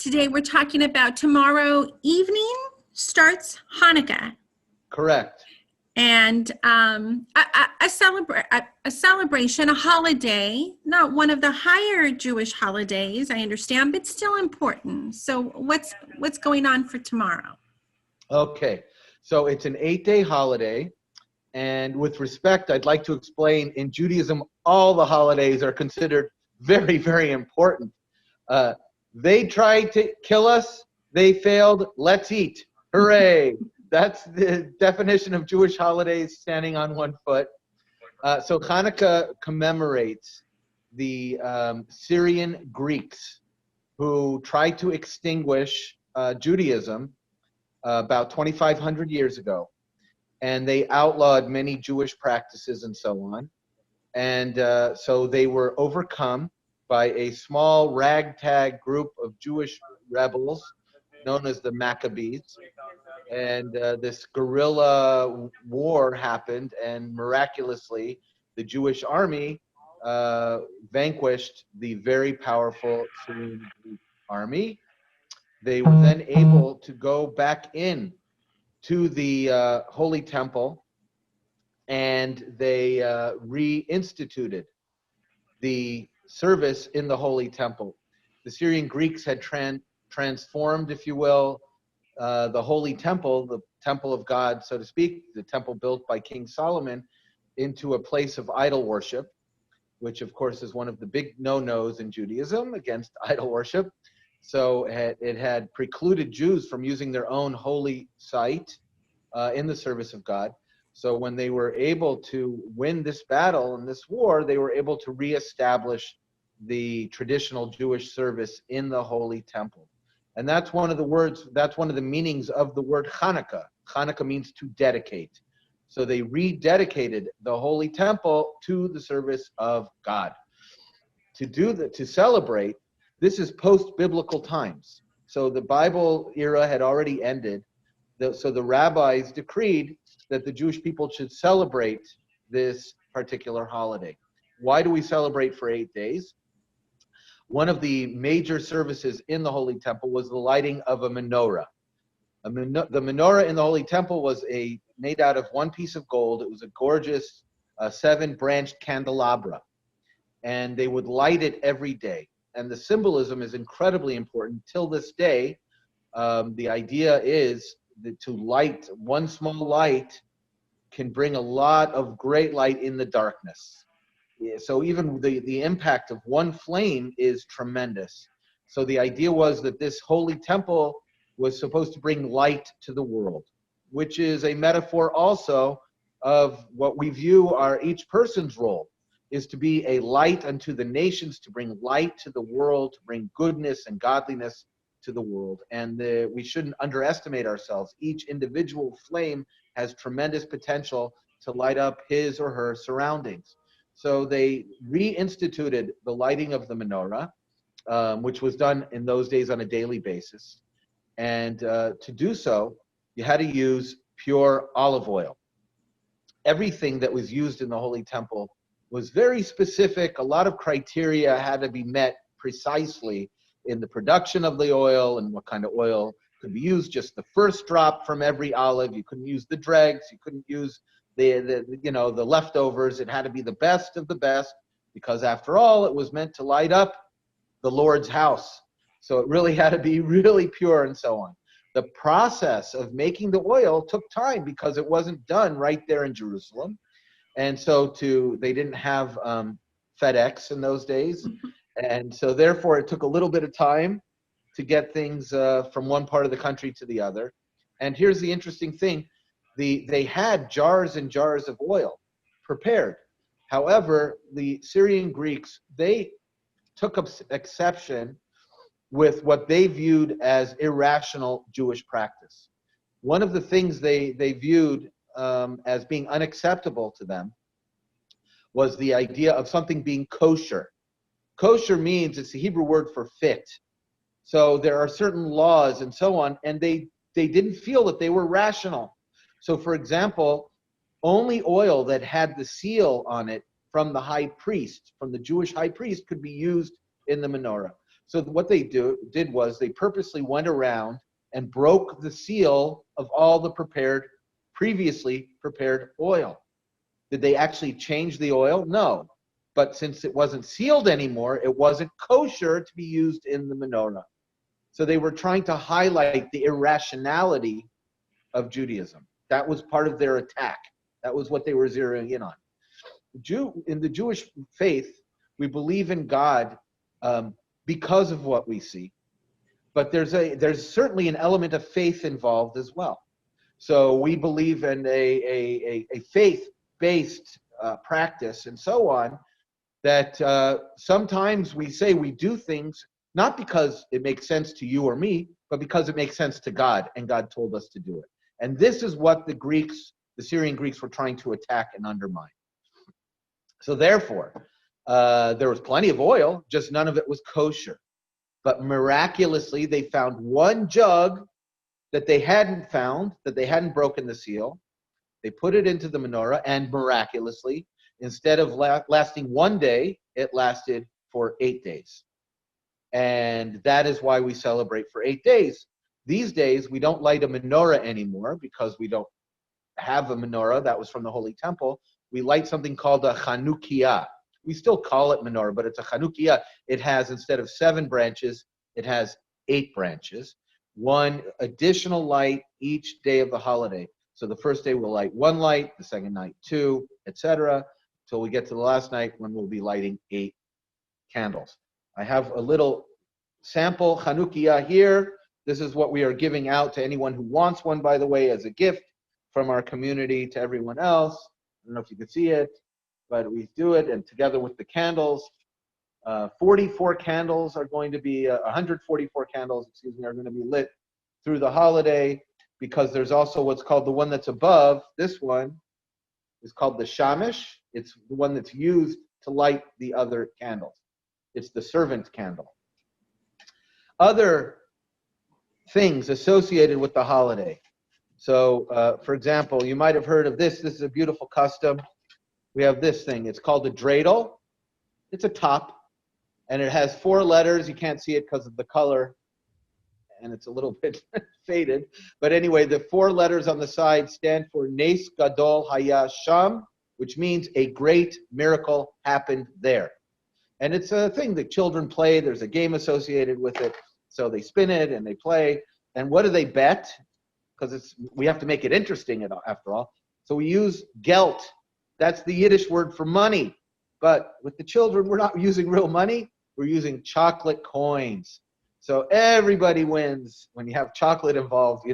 Today we're talking about tomorrow evening starts Hanukkah. Correct. And a celebration, a holiday, not one of the higher Jewish holidays, I understand, but still important. So what's going on for tomorrow? Okay, so it's an 8-day holiday. And with respect, I'd like to explain, in Judaism, all the holidays are considered very, very important. They tried to kill us. They failed. Let's eat. Hooray. That's the definition of Jewish holidays, standing on one foot. So Hanukkah commemorates the Syrian Greeks who tried to extinguish Judaism about 2,500 years ago. And they outlawed many Jewish practices and so on. And so they were overcome by a small ragtag group of Jewish rebels known as the Maccabees. And this guerrilla war happened, and miraculously, the Jewish army vanquished the very powerful Syrian army. They were then able to go back in to the Holy Temple, and they reinstituted the service in the Holy Temple. The Syrian Greeks had transformed, if you will, the Holy Temple, the Temple of God, so to speak, the temple built by King Solomon, into a place of idol worship, which of course is one of the big no-nos in Judaism, against idol worship. So it had precluded Jews from using their own holy site in the service of God. So when they were able to win this battle and this war, they were able to reestablish the traditional Jewish service in the Holy Temple. And that's one of the words, that's one of the meanings of the word Hanukkah. Hanukkah means to dedicate. So they rededicated the Holy Temple to the service of God. To celebrate, this is post-biblical times. So the Bible era had already ended. So the rabbis decreed that the Jewish people should celebrate this particular holiday. Why do we celebrate for 8 days? One of the major services in the Holy Temple was the lighting of a menorah. The menorah in the Holy Temple was made out of one piece of gold. It was a gorgeous 7-branched candelabra. And they would light it every day. And the symbolism is incredibly important. Till this day, the idea is that to light one small light can bring a lot of great light in the darkness. So even the impact of one flame is tremendous. So the idea was that this Holy Temple was supposed to bring light to the world, which is a metaphor also of what we view each person's role, is to be a light unto the nations, to bring light to the world, to bring goodness and godliness to the world. And we shouldn't underestimate ourselves. Each individual flame has tremendous potential to light up his or her surroundings. So they reinstituted the lighting of the menorah, which was done in those days on a daily basis. And to do so, you had to use pure olive oil. Everything that was used in the Holy Temple was very specific. A lot of criteria had to be met precisely in the production of the oil and what kind of oil could be used. Just the first drop from every olive. You couldn't use the dregs. You couldn't use the leftovers. It had to be the best of the best, because after all, it was meant to light up the Lord's house. So it really had to be really pure and so on. The process of making the oil took time because it wasn't done right there in Jerusalem. And so they didn't have FedEx in those days. And so therefore it took a little bit of time to get things from one part of the country to the other. And here's the interesting thing. They had jars and jars of oil prepared. However, the Syrian Greeks, they took exception with what they viewed as irrational Jewish practice. One of the things they viewed as being unacceptable to them was the idea of something being kosher. Kosher means, it's the Hebrew word for fit. So there are certain laws and so on, and they didn't feel that they were rational. So for example, only oil that had the seal on it from the high priest, from the Jewish high priest, could be used in the menorah. So what they did was they purposely went around and broke the seal of all the previously prepared oil. Did they actually change the oil? No. But since it wasn't sealed anymore, it wasn't kosher to be used in the menorah. So they were trying to highlight the irrationality of Judaism. That was part of their attack. That was what they were zeroing in on. In the Jewish faith, we believe in God because of what we see, but there's certainly an element of faith involved as well. So we believe in a faith-based practice and so on, that sometimes we say we do things not because it makes sense to you or me, but because it makes sense to God, and God told us to do it. And this is what the Syrian Greeks were trying to attack and undermine. So therefore, there was plenty of oil, just none of it was kosher. But miraculously, they found one jug that they hadn't broken the seal. They put it into the menorah, and miraculously, instead of lasting 1 day, it lasted for 8 days. And that is why we celebrate for 8 days. These days, we don't light a menorah anymore because we don't have a menorah. That was from the Holy Temple. We light something called a Hanukkah. We still call it menorah, but it's a Hanukkah. It has, instead of 7 branches, it has 8 branches. 1 additional light each day of the holiday. So the first day we'll light 1 light, the second night 2, etc., till we get to the last night when we'll be lighting 8 candles. I have a little sample Hanukkah here. This is what we are giving out to anyone who wants one, by the way, as a gift from our community to everyone else. I don't know if you can see it, but we do it, and together with the candles, 44 candles are going to be, 144 candles, are going to be lit through the holiday, because there's also what's called the one that's above. This one is called the shamish. It's the one that's used to light the other candles. It's the servant candle. Other things associated with the holiday. So, for example, you might have heard of this. This is a beautiful custom. We have this thing. It's called a dreidel. It's a top, and it has 4 letters. You can't see it because of the color, and it's a little bit faded. But anyway, the 4 letters on the side stand for Nes Gadol Haya Sham, which means a great miracle happened there. And it's a thing that children play. There's a game associated with it. So they spin it and they play. And what do they bet? Because we have to make it interesting after all. So we use gelt. That's the Yiddish word for money. But with the children, we're not using real money. We're using chocolate coins. So everybody wins when you have chocolate involved.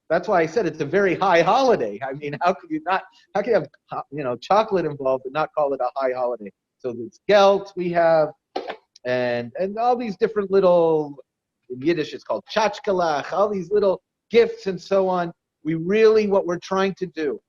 That's why I said it's a very high holiday. I mean, how can you have chocolate involved and not call it a high holiday? So it's gelt we have, and all these different little, in Yiddish it's called tchachkalach, all these little gifts and so on. What we're trying to do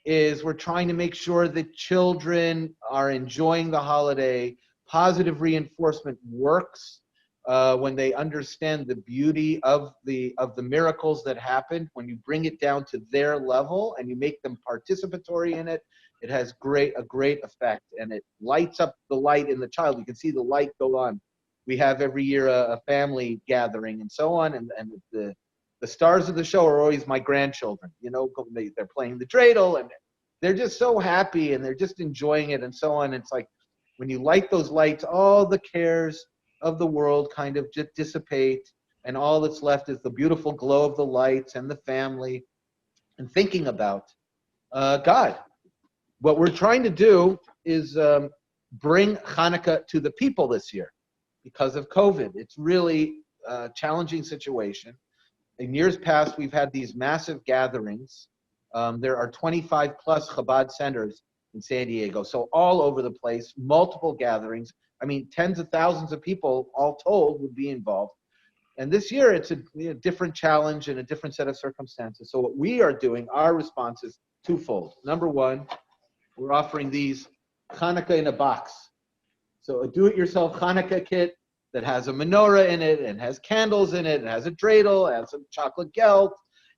is we're trying to make sure that children are enjoying the holiday. Positive reinforcement works when they understand the beauty of the miracles that happened. When you bring it down to their level and you make them participatory in it, it has a great effect, and it lights up the light in the child. You can see the light go on. We have every year a family gathering and so on, and the stars of the show are always my grandchildren. They're playing the dreidel, and they're just so happy, and they're just enjoying it and so on. It's like when you light those lights, all the cares of the world kind of just dissipate, and all that's left is the beautiful glow of the lights and the family and thinking about God. What we're trying to do is bring Hanukkah to the people this year because of COVID. It's really a challenging situation. In years past, we've had these massive gatherings. There are 25 plus Chabad centers in San Diego, so all over the place, multiple gatherings. I mean, tens of thousands of people, all told, would be involved. And this year, it's a different challenge and a different set of circumstances. So what we are doing, our response is twofold. Number one, we're offering these Hanukkah in a box. So a do-it-yourself Hanukkah kit that has a menorah in it and has candles in it and has a dreidel, and some chocolate gelt,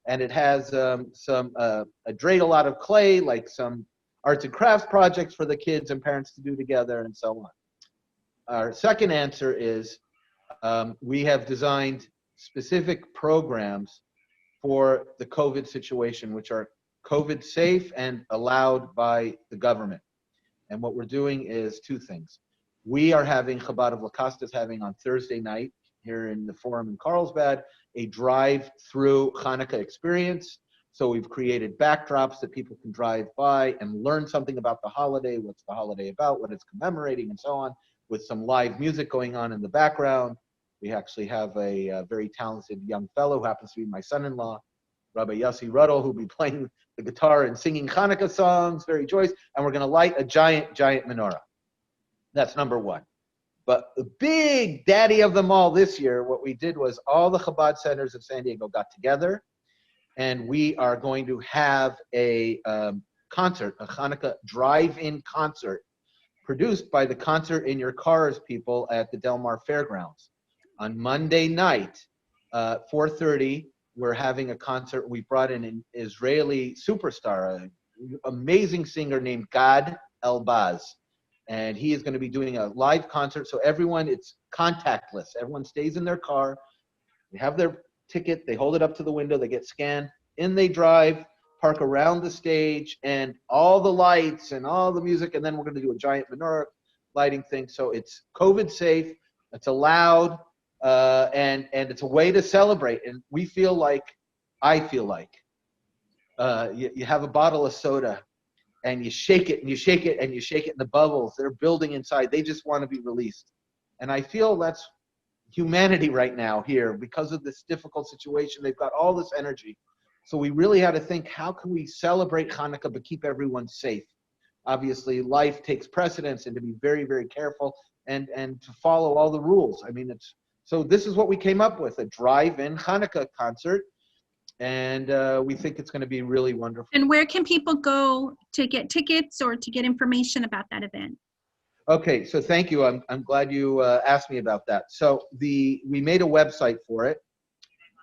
and it has a dreidel out of clay, like some arts and crafts projects for the kids and parents to do together and so on. Our second answer is we have designed specific programs for the COVID situation, which are COVID safe and allowed by the government. And what we're doing is two things. We are having, Chabad of Lacoste is having on Thursday night here in the Forum in Carlsbad, a drive-through Hanukkah experience. So we've created backdrops that people can drive by and learn something about the holiday, what's the holiday about, what it's commemorating, and so on, with some live music going on in the background. We actually have a very talented young fellow who happens to be my son-in-law, Rabbi Yossi Ruddle, who'll be playing the guitar and singing Hanukkah songs, very joyous, and we're going to light a giant menorah. That's number one. But the big daddy of them all this year, what we did was all the Chabad centers of San Diego got together, and we are going to have a concert, a Hanukkah drive-in concert, produced by the Concert in Your Cars people at the Del Mar Fairgrounds. On Monday night, 4:30, we're having a concert. We brought in an Israeli superstar, an amazing singer named Gad Elbaz. And he is going to be doing a live concert. So everyone, it's contactless. Everyone stays in their car. They have their ticket. They hold it up to the window. They get scanned. In they drive, park around the stage, and all the lights and all the music. And then we're going to do a giant menorah lighting thing. So it's COVID safe. It's allowed. And it's a way to celebrate. And we feel like, I feel like, you have a bottle of soda, and you shake it and you shake it and you shake it, and the bubbles, they're building inside. They just want to be released. And I feel that's humanity right now here because of this difficult situation. They've got all this energy. So we really had to think, how can we celebrate Hanukkah but keep everyone safe? Obviously, life takes precedence, and to be very, very careful and to follow all the rules. I mean, so this is what we came up with, a drive-in Hanukkah concert. And we think it's going to be really wonderful. And where can people go to get tickets or to get information about that event? Okay, so thank you. I'm glad you asked me about that. So we made a website for it.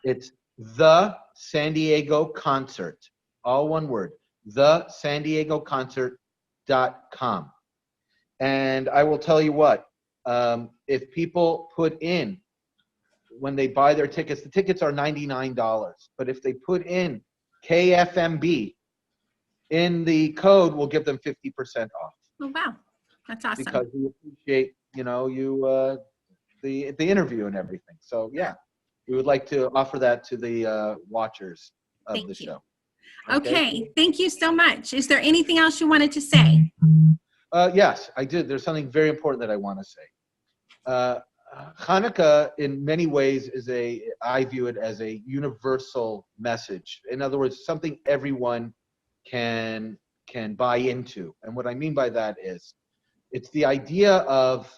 It's The San Diego Concert, all one word, thesanDiegoConcert.com. And I will tell you what, if people put in, when they buy their tickets, the tickets are $99. But if they put in KFMB in the code, we'll give them 50% off. Oh, wow. That's awesome. Because we appreciate, the interview and everything. So, yeah, we would like to offer that to the watchers of the show. Okay. Thank you so much. Is there anything else you wanted to say? Yes, I did. There's something very important that I want to say. Hanukkah, in many ways, I view it as a universal message. In other words, something everyone can buy into. And what I mean by that is, it's the idea of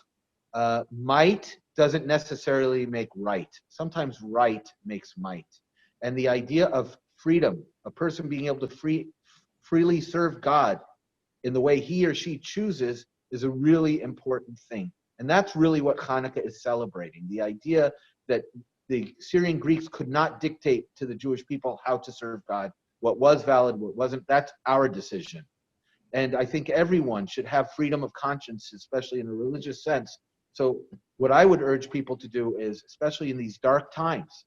might doesn't necessarily make right. Sometimes right makes might. And the idea of freedom, a person being able to freely serve God in the way he or she chooses, is a really important thing. And that's really what Hanukkah is celebrating. The idea that the Syrian Greeks could not dictate to the Jewish people how to serve God, what was valid, what wasn't. That's our decision. And I think everyone should have freedom of conscience, especially in a religious sense. So what I would urge people to do is, especially in these dark times,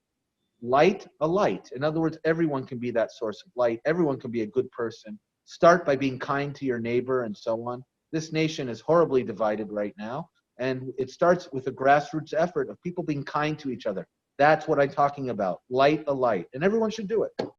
light a light. In other words, everyone can be that source of light. Everyone can be a good person. Start by being kind to your neighbor and so on. This nation is horribly divided right now. And it starts with a grassroots effort of people being kind to each other. That's what I'm talking about. Light a light. And everyone should do it.